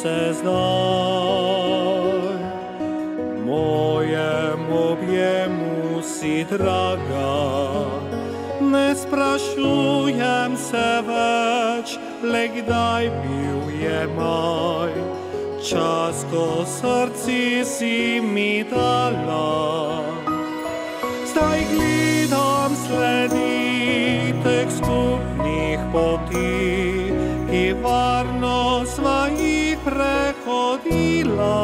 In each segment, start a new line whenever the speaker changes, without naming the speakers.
se zdaj. Mojemu objemu si draga, ne sprašujem se več, le kdaj bil je maj. Čas, ko srci si mi dala, zdaj gledam sledi teh skupnih poti, ki varno sva jih prehodila.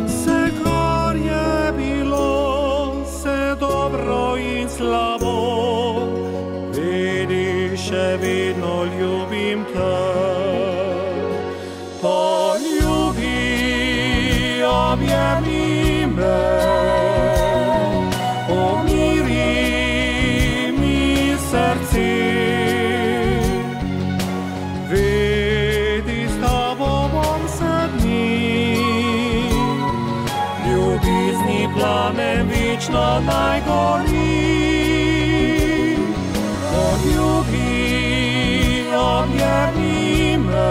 Se, kar je bilo, se dobro in slabo, vedi, še vedno ljubim te. Poljubi, objemi me, pomiri mi srce. Vedi, s tabo bom vse dni, ljubezni plamen večno naj gori. Poljubi, objemi me,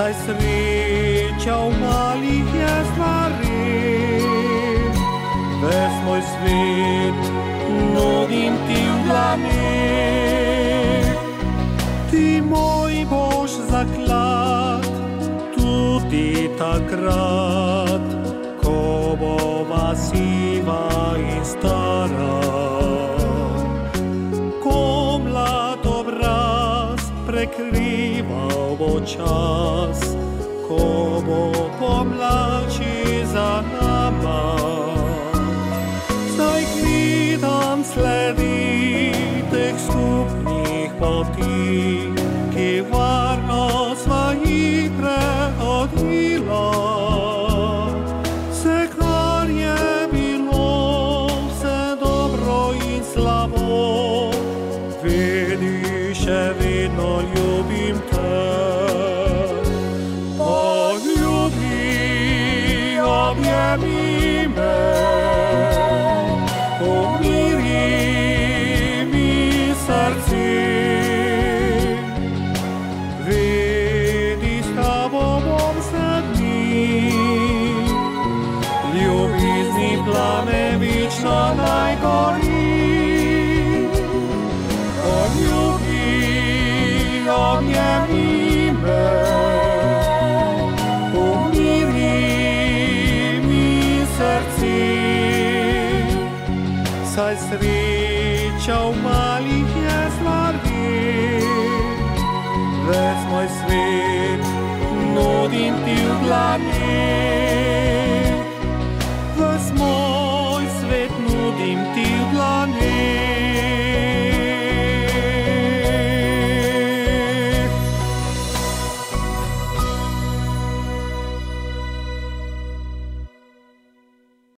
saj sreča v malih je stvari, ves moj svet nudim ti v dlaneh. Ti moj boš zaklad, tudi takrat, ko bova siva in stara, ko mlad obraz prekrival bo čas, ko bo pomlači za nama. Zdaj gledam sledi teh skupnih poti, ki varno sva jih prehodila. Vse, kar je bilo, vse dobro in slabo, vedi, še vedno ljubim te. Poljubi, objemi me, pomiri mi srce. Vedi, s tabo bom vse dni, ljubezni plamen večno naj gori. Objemi me, pomiri mi srce. Saj sreča v malih je stvari, ves moj svet nudim ti v dlaneh.